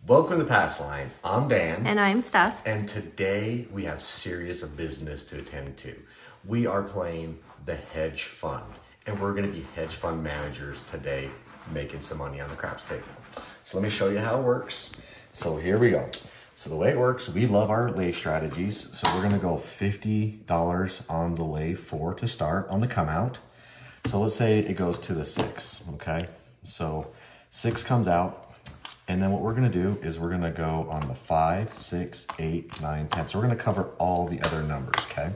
Welcome to Passline. I'm Dan. And I'm Steph. And today we have serious business to attend to. We are playing the hedge fund. And we're going to be hedge fund managers today, making some money on the craps table. So let me show you how it works. So here we go. So the way it works, we love our lay strategies. So we're going to go $50 on the lay 4 to start on the come out. So let's say it goes to the 6, okay? So 6 comes out. And then what we're gonna do is we're gonna go on the 5, 6, 8, 9, 10. So we're gonna cover all the other numbers, okay?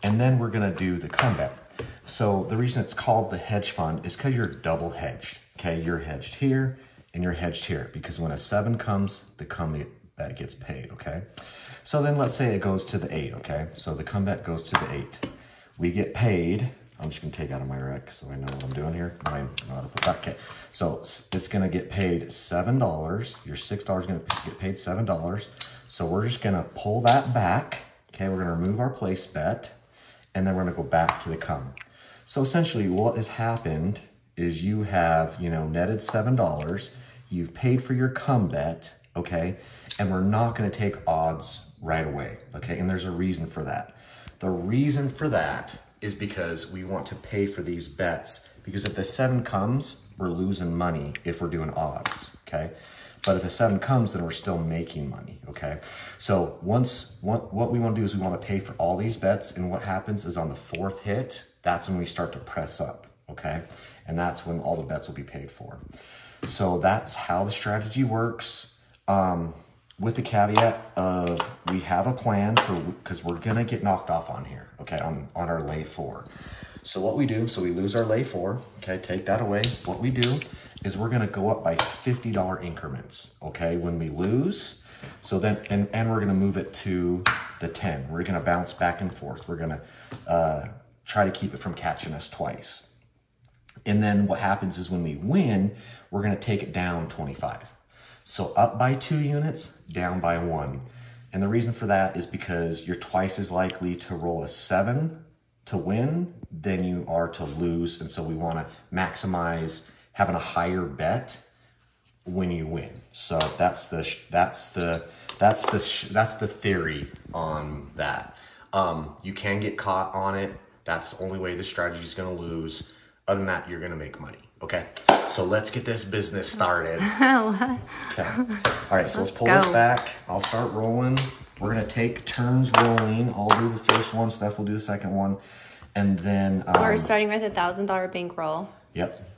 And then we're gonna do the comeback. So the reason it's called the hedge fund is because you're double hedged, okay? You're hedged here and you're hedged here because when a 7 comes, the comeback gets paid, okay? So then let's say it goes to the 8, okay? So the comeback goes to the 8. We get paid. I'm just gonna take out of my rec so I know what I'm doing here. I know how to put that. Okay, so it's gonna get paid $7. Your $6 gonna get paid $7. So we're just gonna pull that back. Okay, we're gonna remove our place bet, and then we're gonna go back to the come. So essentially, what has happened is you have, netted $7. You've paid for your come bet, okay, and we're not gonna take odds right away, okay. And there's a reason for that. The reason for that is because we want to pay for these bets, because if the 7 comes, we're losing money if we're doing odds, okay? But if the 7 comes, then we're still making money, okay? So what we want to do is we want to pay for all these bets, and what happens is on the 4th hit, that's when we start to press up, okay? And that's when all the bets will be paid for. So that's how the strategy works. With the caveat of we have a plan because we're gonna get knocked off on here, okay, on our lay 4. So what we do, so we lose our lay 4, okay, take that away. What we do is we're gonna go up by $50 increments, okay, when we lose. So then, and we're gonna move it to the 10. We're gonna bounce back and forth. We're gonna try to keep it from catching us twice. And then what happens is when we win, we're gonna take it down 25. So up by 2 units, down by 1. And the reason for that is because you're twice as likely to roll a 7 to win than you are to lose. And so we want to maximize having a higher bet when you win. So that's the theory on that. You can get caught on it. That's the only way the strategy is going to lose. Other than that, you're going to make money. Okay, so let's get this business started. Okay. All right, so let's pull this back. I'll start rolling. We're going to take turns rolling. I'll do the first one. Steph will do the second one. And then... we're starting with $1,000 bankroll. Yep.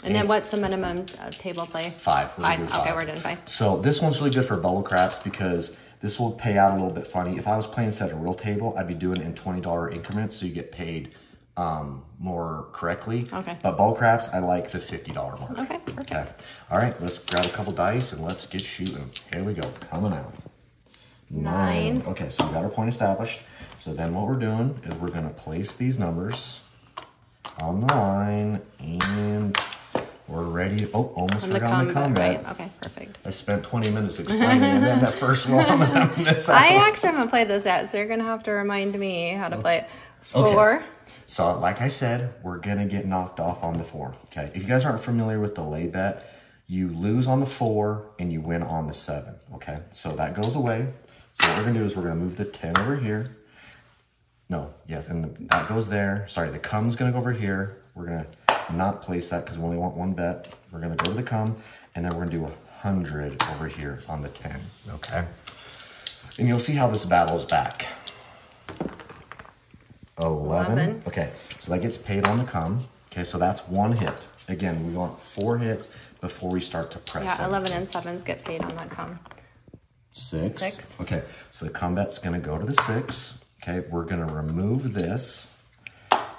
And then what's the minimum table play? 5. Okay, we're doing 5. So this one's really good for bubble craps because this will pay out a little bit funny. If I was playing this at a real table, I'd be doing it in $20 increments, so you get paid more correctly. Okay. But bubble craps, I like the $50 mark. Okay, perfect. Okay. All right, let's grab a couple dice and let's get shooting. Here we go, coming out. 9. Okay, so we got our point established. So then what we're doing is we're gonna place these numbers on the line and we're ready. Oh, almost forgot on the comeback. Right? Okay, perfect. I spent 20 minutes explaining and then that first one I'm gonna miss out. I actually haven't played this yet, so you're gonna have to remind me how to play it. 4. Okay. So like I said, we're gonna get knocked off on the 4. Okay, if you guys aren't familiar with the lay bet, you lose on the 4 and you win on the 7. Okay, so that goes away. So what we're gonna do is we're gonna move the 10 over here. No, yeah, and that goes there. Sorry, the come's gonna go over here. We're gonna not place that because we only want 1 bet. We're gonna go to the come, and then we're gonna do 100 over here on the 10, okay? And you'll see how this battles back. 11. Okay, so that gets paid on the come. Okay, so that's 1 hit. Again, we want 4 hits before we start to press. Yeah, 11 and 7s get paid on that come. 6. Okay, so the come bet's gonna go to the 6. Okay, we're gonna remove this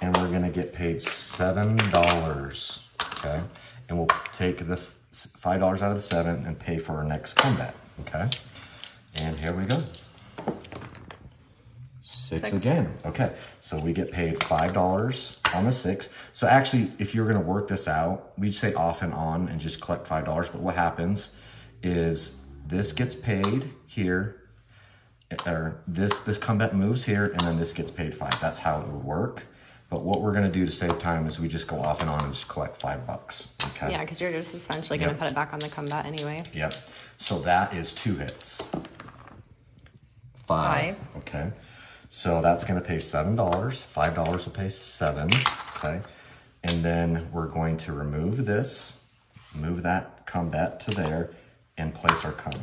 and we're gonna get paid $7. Okay, and we'll take the $5 out of the 7 and pay for our next comeback. Okay, and here we go. 6 again. Okay, so we get paid $5 on the 6. So actually, if you're gonna work this out, we'd say off and on and just collect $5. But what happens is this gets paid here, or this comeback moves here, and then this gets paid 5. That's how it would work. But what we're gonna do to save time is we just go off and on and just collect $5, okay? Yeah, because you're just essentially going to put it back on the combat anyway. Yep. So that is 2 hits. 5. Okay. So that's gonna pay $7. $5 will pay 7, okay? And then we're going to remove this, move that combat to there, and place our cum.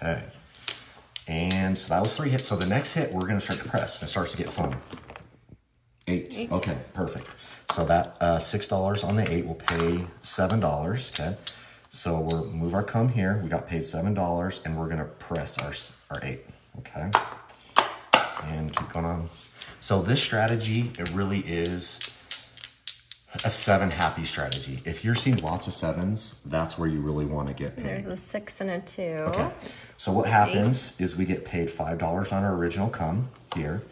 Okay. And so that was 3 hits. So the next hit, we're gonna start to press. It starts to get fun. 8. Okay, perfect. So that $6 on the 8 will pay $7, okay? So we'll move our cum here. We got paid $7, and we're gonna press our 8, okay? And keep going on. So this strategy, it really is a 7 happy strategy. If you're seeing lots of 7s, that's where you really want to get paid. There's a 6 and a 2. Okay. So what happens is we get paid $5 on our original cum here,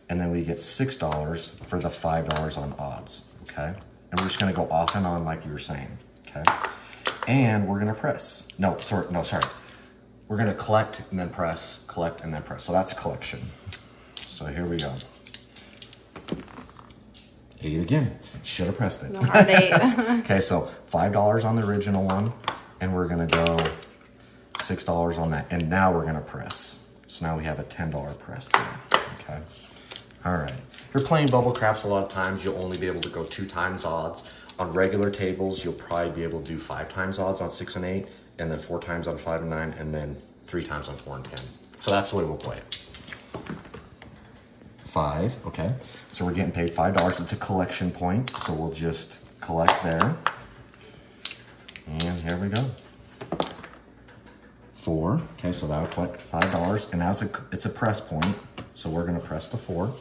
and then we get $6 for the $5 on odds, okay? And we're just gonna go off and on like you were saying, okay? And we're gonna press. No, sorry. We're gonna collect and then press, collect and then press. So that's collection. So here we go. 8 again. Should have pressed it. No hard 8. Okay, so $5 on the original one, and we're gonna go $6 on that, and now we're gonna press. So now we have a $10 press there, okay? All right. If you're playing bubble craps, a lot of times you'll only be able to go 2 times odds. On regular tables, you'll probably be able to do 5 times odds on 6 and 8, and then 4 times on 5 and 9, and then 3 times on 4 and 10. So that's the way we'll play it. 5, okay. So we're getting paid $5. It's a collection point, so we'll just collect there. And here we go. 4, okay, so that'll collect $5, and now it's a press point, so we're gonna press the 4.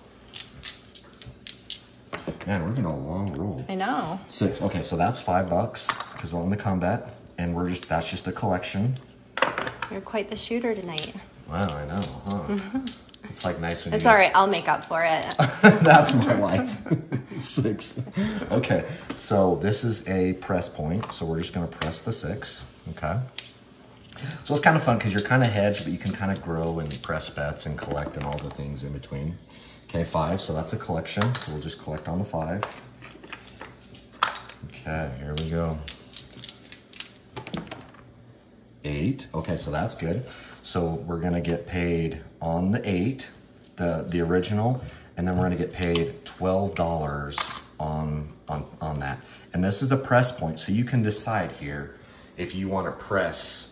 Man, we're getting a long roll. I know. 6, okay, so that's $5 because we're on the combat, and that's just a collection. You're quite the shooter tonight. Wow, I know, huh? It's like nice when It's all right. I'll make up for it. That's my life. 6. Okay, so this is a press point, so we're just gonna press the 6, okay? So it's kind of fun because you're kind of hedged, but you can kind of grow and press bets and collect and all the things in between. Okay, 5, so that's a collection. So we'll just collect on the 5. Okay, here we go. 8, okay, so that's good. So we're gonna get paid on the 8, the original, and then we're gonna get paid $12 on that. And this is a press point, so you can decide here if you wanna press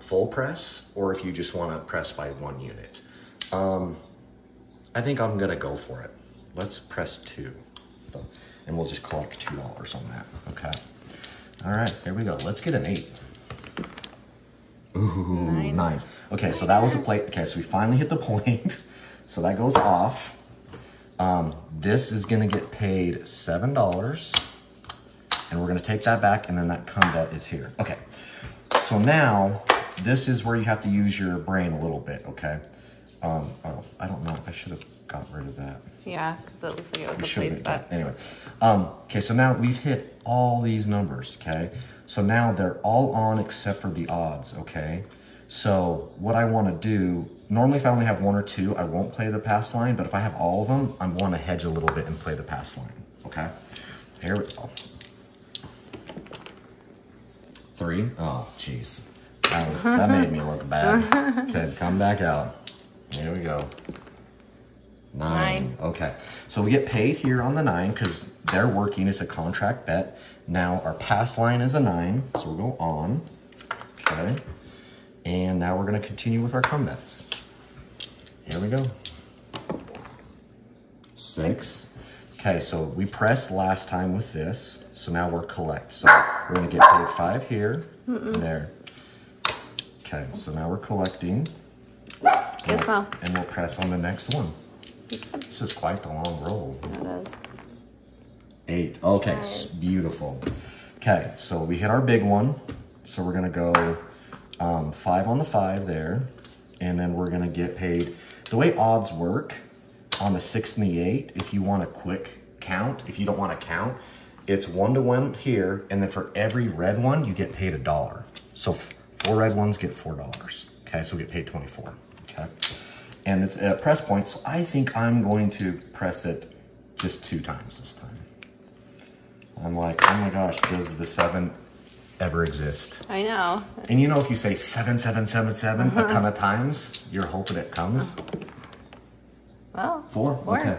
full press, or if you just wanna press by 1 unit. I think I'm gonna go for it. Let's press 2, and we'll just collect $2 on that, okay? All right, here we go. Let's get an 8. Ooh, 9. Okay, so that was a plate. Okay, so we finally hit the point. So that goes off. This is gonna get paid $7, and we're gonna take that back, and then that combat is here. Okay, so now this is where you have to use your brain a little bit, okay? Oh, I don't know. I should have got rid of that. Yeah, because it looks like it was a place bet. Anyway, okay, so now we've hit all these numbers, okay? So now they're all on except for the odds, okay? So what I want to do, normally if I only have 1 or 2, I won't play the pass line, but if I have all of them, I want to hedge a little bit and play the pass line, okay? Here we go. 3, oh, jeez. That made me look bad. Okay, come back out. Here we go. 9. Okay, so we get paid here on the 9 because they're working. It's a contract bet. Now our pass line is a 9, so we'll go on. Okay, and now we're going to continue with our come bets. Here we go. 6. Okay, so we pressed last time with this, so now we're collect. So we're going to get paid 5 here and there. Okay, so now we're collecting. Yes, well. And we'll press on the next one. This is quite the long roll. It is. 8. Okay, beautiful. Okay, so we hit our big one. So we're gonna go 5 on the 5 there. And then we're gonna get paid. The way odds work on the 6 and the 8, if you want a quick count, if you don't want to count, it's 1 to 1 here. And then for every red one, you get paid $1. So 4 red ones get $4. Okay, so we get paid 24. Okay, and it's a press point, so I think I'm going to press it just 2 times this time. I'm like, oh my gosh, does the 7 ever exist? I know. And you know, if you say 7, 7, 7, 7 a ton of times, you're hoping it comes. Well, 4? 4. Okay.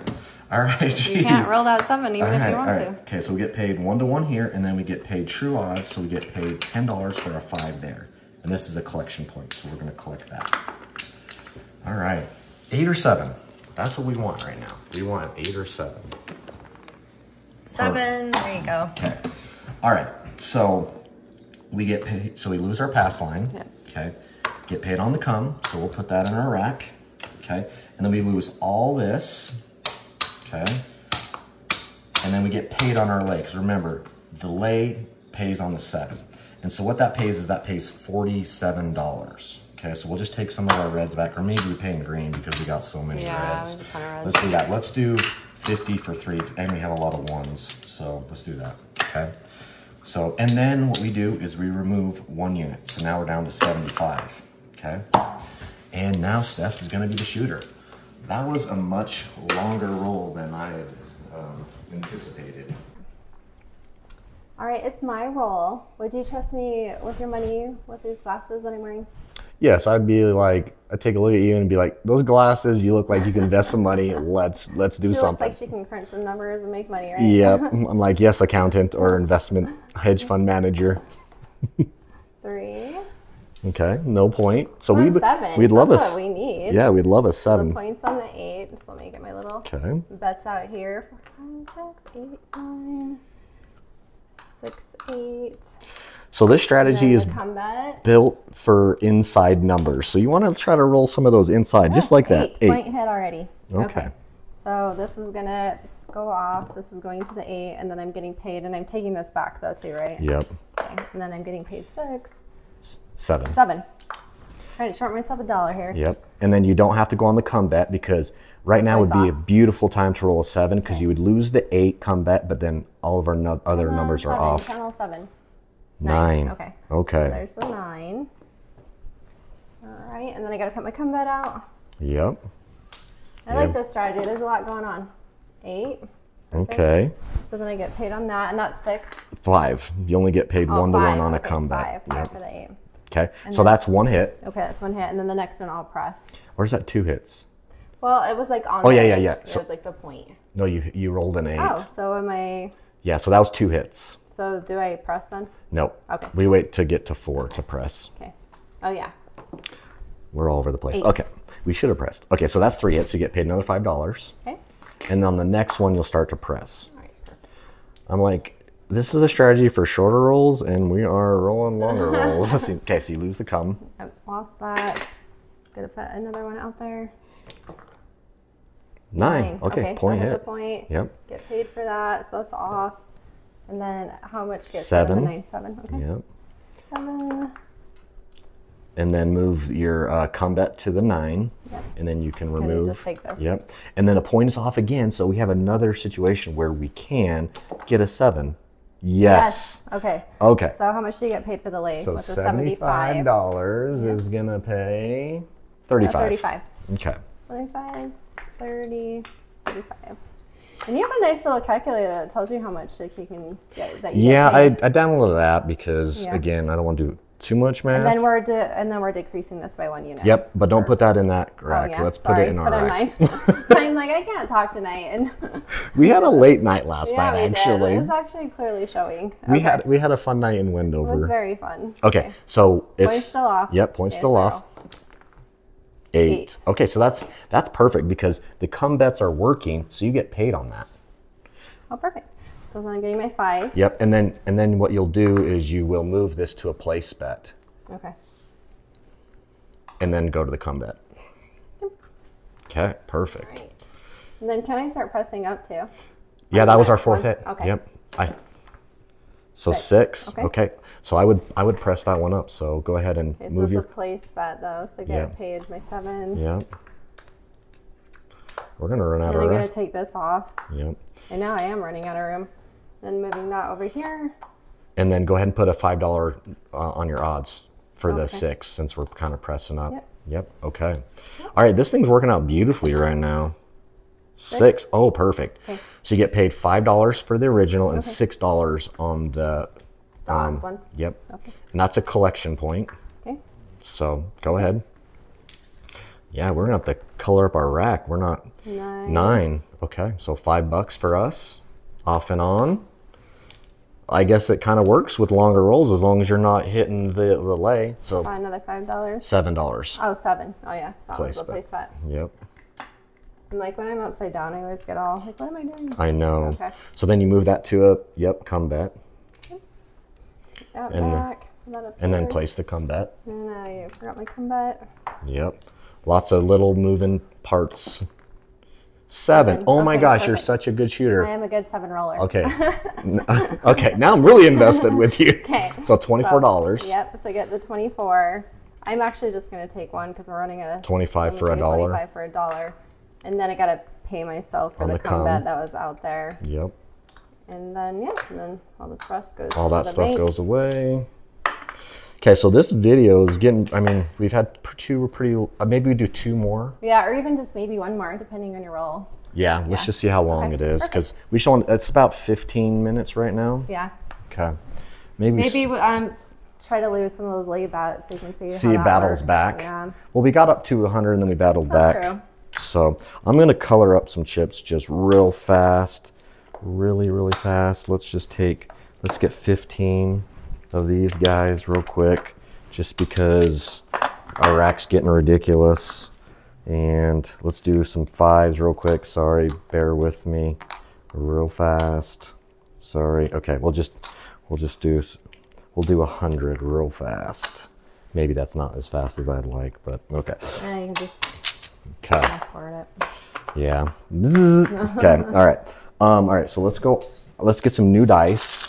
All right. You can't roll that 7 even if you want to. Okay, so we get paid 1-to-1 here, and then we get paid true odds, so we get paid $10 for a 5 there. And this is a collection point, so we're going to collect that. All right. 8 or 7. That's what we want right now. We want 8 or 7. 7. There you go. Okay. All right. So we get paid. So we lose our pass line. Yep. Okay. Get paid on the come. So we'll put that in our rack. Okay. And then we lose all this. Okay. And then we get paid on our lay. Because remember, the lay pays on the 7. And so what that pays is that pays $47. Okay. So we'll just take some of our reds back, or maybe we pay in green because we got so many reds. We have a ton of reds. Let's do that. Let's do 50 for 3, and we have a lot of 1s, so let's do that. Okay. So, and then what we do is we remove 1 unit. So now we're down to 75. Okay. And now Steph's is going to be the shooter. That was a much longer roll than I had anticipated. All right, it's my roll. Would you trust me with your money with these glasses that I'm wearing? Yes, I'd be like, I'd take a look at you and be like, those glasses, you look like you can invest some money. Let's do She looks something. like she can crunch some numbers and make money, right? Yep. I'm like, yes, accountant or investment hedge fund manager. 3. Okay, no point. So Come on, 7. we'd love That's us. what we need. Yeah, we'd love a So 7. points on the 8. Just let me get my little Okay. bets out here. 4, 5, 6, 8, 9, 6, 8. So this strategy is Come bet. built for inside numbers. So you want to try to roll some of those inside, just like that. 8. Point hit already. Okay. So this is gonna go off. This is going to the 8, and then I'm getting paid, and I'm taking this back though too, right? Yep. Okay. And then I'm getting paid 6. 7. 7. Trying to short myself $1 here. Yep. And then you don't have to go on the come bet because right now would be a beautiful time to roll a 7 because you would lose the 8 come bet, but then all of our other numbers are 7. off. Channel 7. 9. Okay. Okay. So there's the 9. All right, and then I gotta cut my come bet out. Yep. I like this strategy. There's a lot going on. 8. Okay. So then I get paid on that, and that's 6. 5. You only get paid 1-to-1 5. on a Okay, come bet. 5 Yep. for the 8. Okay. So that's 1 hit. Okay, that's 1 hit, and then the next one I'll press. Or is that 2 hits? Well, it was like on. Oh, the yeah, eight. yeah, yeah. It So- was like the point. No, you rolled an 8. Oh, so am I? Yeah, so that was 2 hits. So do I press then? Nope. Okay. We wait to get to 4 to press. Okay. Oh yeah. We're all over the place. 8. Okay. We should have pressed. Okay, so that's 3 hits. You get paid another $5. Okay. And on the next one, you'll start to press. All right. Perfect. I'm like, this is a strategy for shorter rolls, and we are rolling longer rolls. Okay, so you lose the come. I lost that. Gonna put another one out there. 9. Okay, point so I hit. the point. Yep. Get paid for that, so that's off. And then how much gets 7. 9? 7. Okay. Yep. 7. And then move your come bet to the 9. Yep. And then you can Can remove. just take this. Yep. And then a point is off again, so we have another situation where we can get a 7. Yes. Okay. Okay. So how much do you get paid for the lay? So with the 75? $75 is going to pay 35. 35. Okay. 25, 30, 35. And you have a nice little calculator that tells you how much like, you can get. That you Yeah, get I paid. downloaded that because, Yeah. again, I don't want to do too much math. And then we're decreasing this by 1 unit. Yep, but don't put that in that rack. Oh, yeah. Let's put it in our Put rack. in mine. I'm like, I can't talk tonight. And We had a late night last yeah, night, we actually. did. It was actually clearly showing. We Okay. had a fun night in It was Wendover. very fun. Okay, so it's Point's still off. Yep, point's Okay, still so off. 8. Okay, so that's perfect because the come bets are working, so you get paid on that. Oh, perfect. So then I'm getting my 5. Yep, and then what you'll do is you will move this to a place bet, Okay. and then go to the come bet. Okay, perfect. Right. And then can I start pressing up too? Yeah, On that the was our next 4th one? hit. Okay. Yep. So 6. 6. Okay. Okay. So I would press that one up. So go ahead and Okay, so move it's your. a place bet though, so I get Yeah. paid my 7. Yep. We're gonna run out And of I'm room. gonna take this off. Yep. And now I am running out of room. Then moving that over here. And then go ahead and put a $5 on your odds for the Okay. 6 since we're kind of pressing up. Yep. Yep. Okay. All right. This thing's working out beautifully right now. 6. Oh, perfect. Okay. So you get paid $5 for the original and $6 on the odds one. Yep. Okay. And that's a collection point. Okay. So go ahead. Yeah, we're gonna have to color up our rack. We're not 9. Okay, so $5 for us, off and on. I guess it kind of works with longer rolls as long as you're not hitting the lay. So another $5. $7. Oh, 7. Oh yeah, that was Place the place bet. Yep. And like when I'm upside down, I always get all like, what am I doing? I know. Okay. So then you move that to a come bet. Out And back. And then place the come bet. And I forgot my come bet. Yep. Lots of little moving parts. 7. Oh my gosh, perfect. you're such a good I shooter. am a good 7 roller. Okay. Okay, now I'm really invested with you. Okay. So $24. So, yep, so I get the 24. I'm actually just going to take one because we're running at a 25 for $1. 25 for $1. And then I got to pay myself for On the the come come. bet that was out there. Yep. And then, yeah, and then all this rest goes All to that the stuff bank. goes away. Okay, so this video is getting, I mean, we've had 2 pretty, maybe we do 2 more. Yeah, or even just maybe 1 more, depending on your roll. Yeah, let's just see how long Okay, it is, perfect. because we show it's about 15 minutes right now. Yeah. Okay. Maybe Try to lose some of those lay bets so you can see see how it that battles works. back. Yeah. Well, we got up to 100 and then we battled That's back. true. So I'm going to color up some chips just real fast. Really, really fast. Let's get 15 of these guys real quick, just because our rack's getting ridiculous. And let's do some 5s real quick. Sorry, bear with me. Real fast. Sorry. Okay, we'll do 100 real fast. Maybe that's not as fast as I'd like, but okay. Yeah, you can just Okay. fast forward it. Yeah. Okay. All right. All right. So let's go. Let's get some new dice.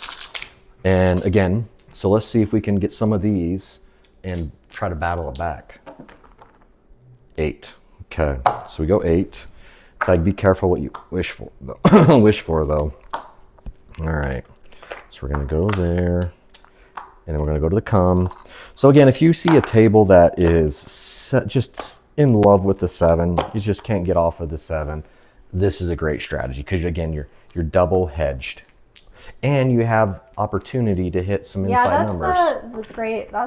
And again, so let's see if we can get some of these and try to battle it back. 8. Okay. So we go 8. So like, be careful what you wish for. Though. Wish for though. All right. So we're gonna go there, and then we're gonna go to the come. So again, if you see a table that is just in love with the 7, you just can't get off of the 7, this is a great strategy because again, you're double hedged, and you have opportunity to hit some inside numbers. That's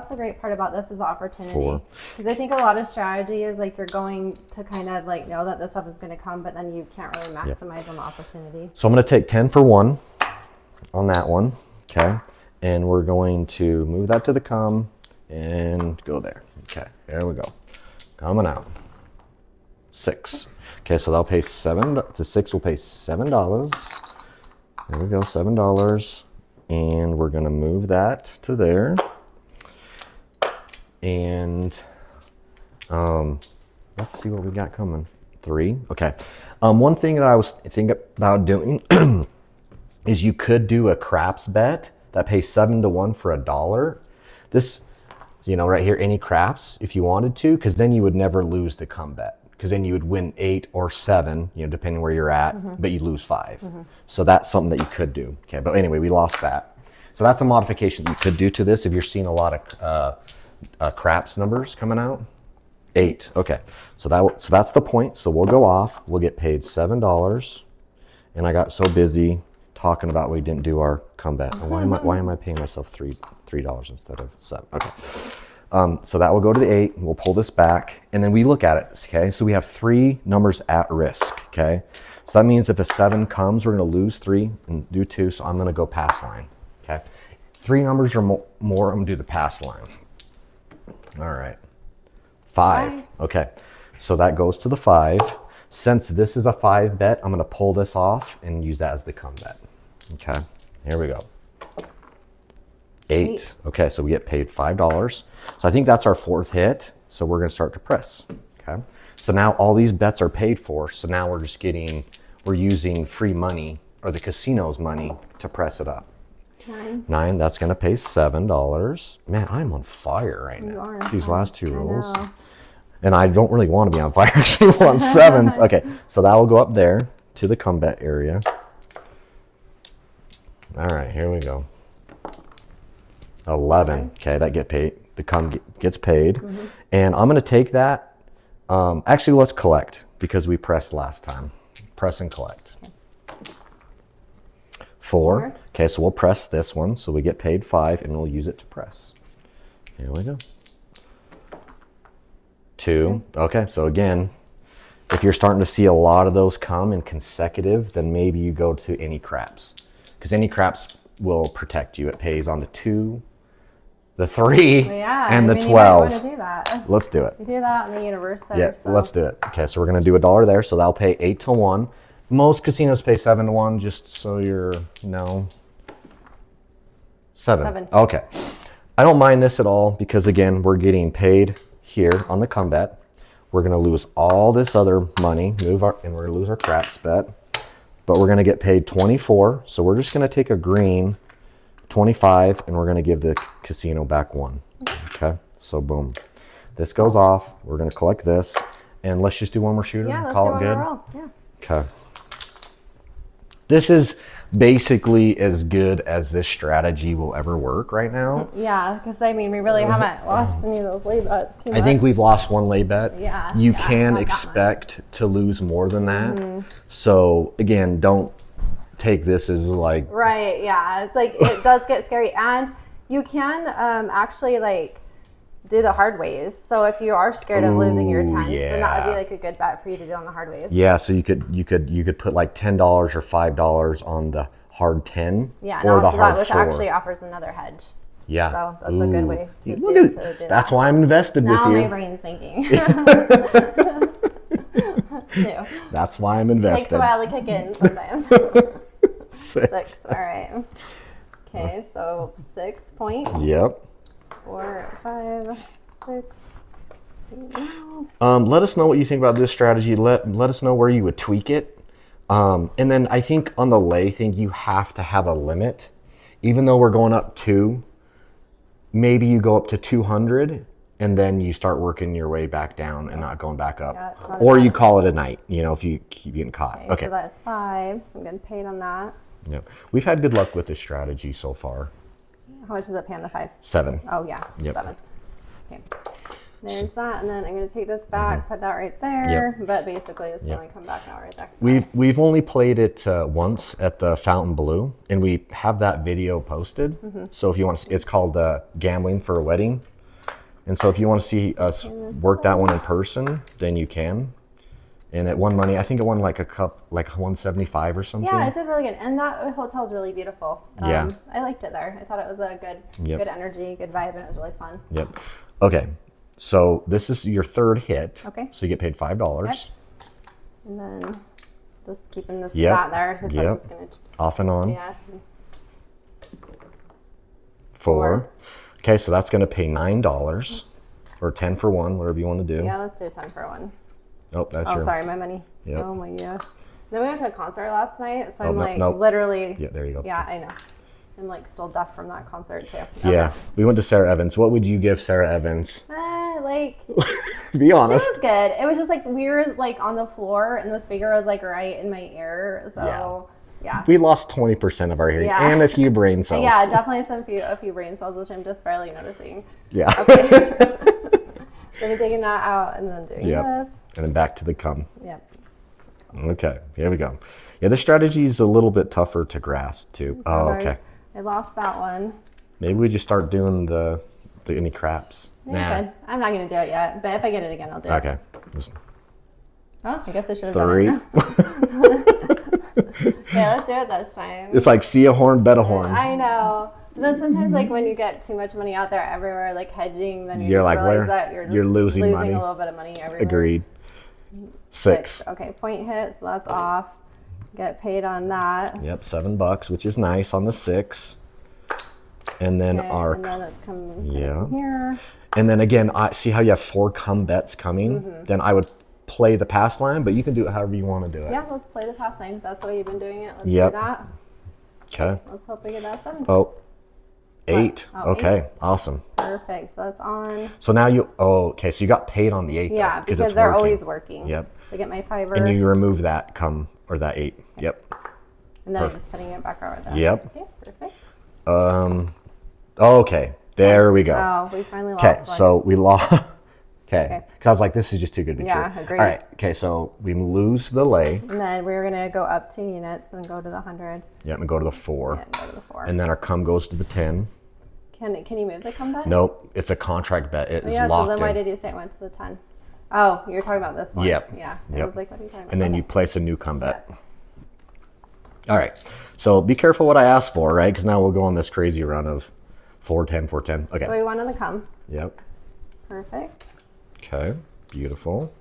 the great part about this is opportunity. 4. Because I think a lot of strategy is like you're going to kind of like know that this stuff is going to come, but then you can't really maximize on the opportunity. So I'm going to take 10 for 1 on that one. Okay, and we're going to move that to the come and go there. Okay, there we go. Coming out. 6. Okay, so that'll pay 7. The 6 will pay $7. There we go, $7. And we're gonna move that to there. And let's see what we got coming. 3. Okay. One thing that I was thinking about doing is you could do a craps bet that pays 7 to 1 for $1. This, right here, any craps if you wanted to, because then you would never lose the come bet. Because then you would win 8 or 7, depending where you're at, but you lose 5. So that's something that you could do. Okay, but anyway, we lost that. So that's a modification that you could do to this if you're seeing a lot of craps numbers coming out. 8. Okay, so that's the point. So we'll go off. We'll get paid $7. And I got so busy talking about we didn't do our come bet. Why am I paying myself $3 instead of 7? Okay. So that will go to the 8, and we'll pull this back, and then we look at it, okay? So we have 3 numbers at risk, okay? So that means if a 7 comes, we're gonna lose 3 and do 2, so I'm gonna go pass line, okay? 3 numbers or more, I'm gonna do the pass line. All right, 5, okay. So that goes to the 5. Since this is a 5 bet, I'm gonna pull this off and use that as the come bet, okay? Here we go. 8. Okay, so we get paid $5. So I think that's our 4th hit. So we're gonna start to press, okay? So now all these bets are paid for. So now we're using free money or the casino's money to press it up. 9, that's gonna pay $7. Man, I'm on fire right now. You are. These last 2 rolls. know. And I don't really want to be on fire. I actually want 7s. Okay, so that will go up there to the come bet area. All right, here we go. 11. Okay, that gets paid. And I'm going to take that. Actually, let's collect because we pressed last time. Press and collect. Four. Okay, so we'll press this one. So we get paid 5 and we'll use it to press. Here we go. 2. Okay, so again, if you're starting to see a lot of those come in consecutive, then maybe you go to any craps. Because any craps will protect you. It pays on the 2, the 3, and the 12. You might want to do that. Let's do it. You do that out in the universe there. Yeah, so. let's do it. Okay, so we're going to do $1 there. So that'll pay 8 to 1. Most casinos pay 7 to 1, just so you're, no. 7. Okay. I don't mind this at all because, again, we're getting paid here on the come bet. We're going to lose all this other money, and we're going to lose our craps bet. But we're going to get paid 24. So we're just going to take a green 25 and we're going to give the casino back 1. Okay, so boom. This goes off. We're going to collect this. And let's just do one more shooter and call it good. Yeah. Okay. This is basically as good as this strategy will ever work right now. Yeah, because I mean, we really haven't lost any of those lay bets too much. I think we've lost 1 lay bet. Yeah. You can expect to lose more than that. So again, don't take this as like... Right, yeah. It's like, it does get scary. And you can actually like do the hard ways. So if you are scared of losing your 10, then that would be like a good bet for you to do on the hard ways. Yeah, so you could put like $10 or $5 on the hard 10 or the hard 4. Which actually offers another hedge. Yeah. So that's a good way to Look do, at it. That's why I'm invested with you. Now my brain's thinking. That's why I'm invested. Takes a while to kick in sometimes. 6. All right. Okay, so 6 point. Yep. 4, 5, 6. Let us know what you think about this strategy. Let us know where you would tweak it. And then I think on the lay thing, you have to have a limit. Even though we're going up 2, maybe you go up to 200 and then you start working your way back down and not going back up. Yeah, or you call it a night, you know, if you keep getting caught. Okay. So that's 5. So I'm getting paid on that. Yep. We've had good luck with this strategy so far. How much does it pay on the 5? 7. Oh, yeah. Yep. 7. Okay. There's that, and then I'm going to take this back, put that right there. Yep. But basically, it's going to come back out right there. We've only played it once at the Fountain Blue, and we have that video posted. So if you want to, it's called Gambling for a Wedding. And so if you want to see us work that one in person, then you can. And it won money. I think it won like a cup, like 175 or something. Yeah, it did really good. And that hotel is really beautiful. Yeah. I liked it there. I thought it was a good energy, good vibe, and it was really fun. Yep. Okay. So this is your 3rd hit. Okay. So you get paid $5. Yep. And then just keeping this flat there. I'm just gonna... Off and on. Yeah. 4. Okay, so that's going to pay $9 or 10 for 1, whatever you want to do. Yeah, let's do 10 for 1. Oh, that's your... sorry, my money. Yep. Oh my gosh. Then we went to a concert last night, so I'm literally... Yeah, there you go. Yeah, I know. I'm like still deaf from that concert too. Okay. Yeah, we went to Sarah Evans. What would you give Sarah Evans? Be honest. It was good. It was just like we were like on the floor and the speaker was like right in my ear. So yeah. We lost 20% of our hearing and a few brain cells. Yeah, definitely a few brain cells, which I'm just barely noticing. Yeah. Okay. So we're taking that out and then doing this. And then back to the cum. Yep. Okay, here we go. Yeah, this strategy is a little bit tougher to grasp too. So okay. I lost that one. Maybe we just start doing the any craps. Yeah, nah. I'm not going to do it yet, but if I get it again, I'll do it. Okay. Oh, I guess I should have 3. done it. Yeah, let's do it this time. It's like see a horn, bet a horn. I know. But then sometimes, like when you get too much money out there everywhere, like hedging, then you're like, realize that you're just losing money. A little bit of money everywhere. Agreed. 6. Okay, point hit, so that's off. Get paid on that. Yep, $7, which is nice on the 6. And then our... And then it's coming here. And then again, see how you have 4 come bets coming? Then I would play the pass line, but you can do it however you want to do it. Yeah, let's play the pass line. That's the way you've been doing it. Let's do that. Okay. Let's hope we get that 7. Oh, 8. Oh, okay, 8. Awesome. Perfect. So that's on. So now you, okay, so you got paid on the 8. Yeah, because it's they're always working. Yep. So I get my 5. And you remove that or that 8. Okay. Yep. And then I'm just putting it back over there. Yep. Okay, perfect. Okay, there we go. Oh, we finally lost one. Okay, so we lost. Okay. Because I was like, this is just too good to be true. Yeah, agreed. All right. Okay, so we lose the lay. And then we're going to go up 2 units and go to the 100. Yeah, and go to the 4. Yeah, go to the 4. And then our cum goes to the 10. Can you move the cum bet? Nope, it's a contract bet. It's yeah, locked so then in. why did you say it went to the 10? Oh, you're talking about this one. Yep. Yeah. Yep. I was like, what are you talking about? And then you place a new cum bet. All right. So be careful what I asked for, right? Because now we'll go on this crazy run of 410, 410. Okay. So we won on the cum. Yep. Perfect. Okay. Beautiful.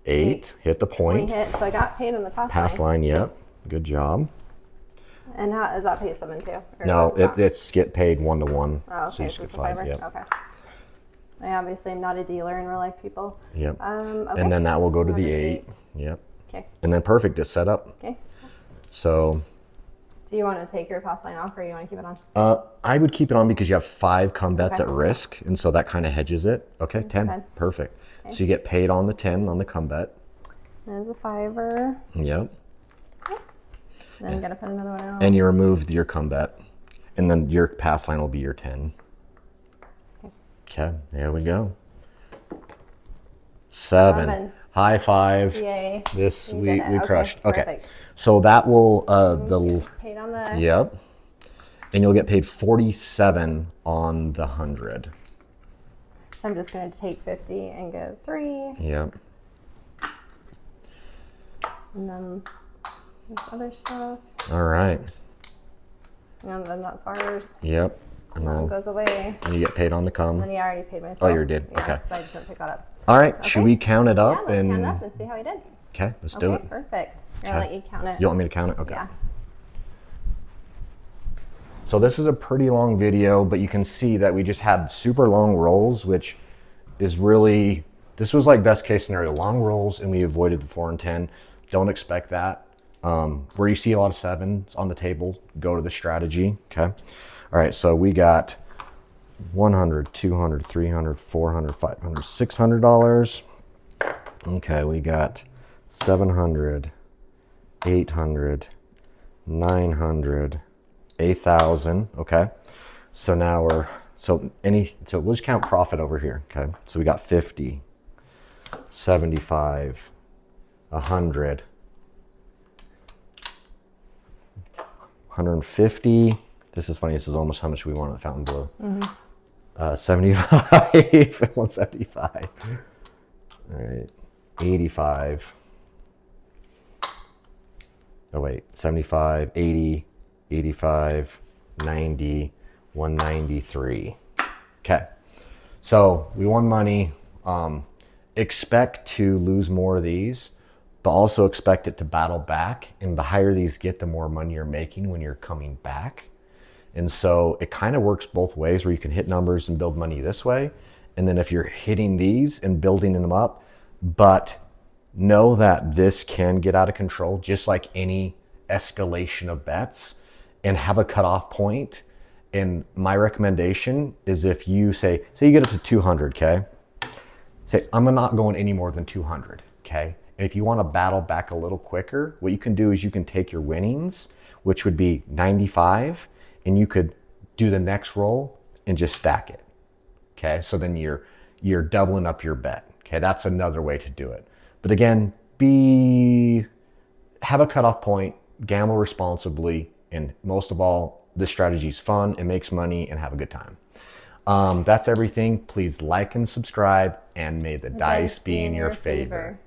8. Hit the point. We hit. So I got paid on the Pass line. Yep. Good job. And how is that paid 7 too? Or No, not? it's get paid 1 to 1. Oh, okay. So you just So get it's a 5. fiver? Yep. Okay. I obviously am not a dealer in real life, people. Yep. Okay. And then that will go to the Another 8. Yep. Okay. And then perfect. It's set up. Okay. So Do you want to take your pass line off, or you want to keep it on? I would keep it on because you have 5 cum bets Okay. at risk, and so that kind of hedges it. Okay, 10. 10. Perfect. So you get paid on the 10 on the cum bet. There's a fiver. Yep. Then I'm gonna put another one out. And you remove your cum bet, and then your pass line will be your 10. Okay, there we go. 7. High five. Yay. This You we did it. crushed. Okay. Perfect. So that will Paid on the. Yep. And you'll get paid 47 on the 100. So I'm just gonna take 50 and go 3, Yep. and then this other stuff. All right. And then that's ours. Yep. And That then goes away. you get paid on the cum. And yeah, I already paid myself. Oh, you did? Yeah, Okay. so I just didn't pick that up. All right. Should Okay. we count it up? Yeah, let's and count it up and see how he did. Okay, let's do Okay, it. perfect. I'm gonna let you count it. You want me to count it? Okay. Yeah. So this is a pretty long video, but you can see that we just had super long rolls, which is really, this was like best case scenario, long rolls, and we avoided the 4 and 10. Don't expect that. Where you see a lot of 7s on the table, go to the strategy, okay? All right, so we got 100, 200, 300, 400, 500, $600. Okay, we got 700, 800, 900, 8,000. Okay, so now so we'll just count profit over here. Okay, so we got 50, 75, 100, 150. This is funny. This is almost how much we want at Fontainebleau. 75, 175. All right, 85. Oh wait, 75, 80, 85, 90, 193. Okay, so we won money. Expect to lose more of these, but also expect it to battle back. And the higher these get, the more money you're making when you're coming back. And so it kind of works both ways, where you can hit numbers and build money this way. And then if you're hitting these and building them up, but know that this can get out of control, just like any escalation of bets, and have a cutoff point. And my recommendation is, if you say you get up to 200, okay? Say, I'm not going any more than 200, okay? And if you want to battle back a little quicker, what you can do is you can take your winnings, which would be 95, and you could do the next roll and just stack it, okay? So then you're doubling up your bet, okay? That's another way to do it. But again, have a cutoff point, gamble responsibly, and most of all, this strategy is fun, it makes money, and have a good time. That's everything. Please like and subscribe, and may the dice be in your favor.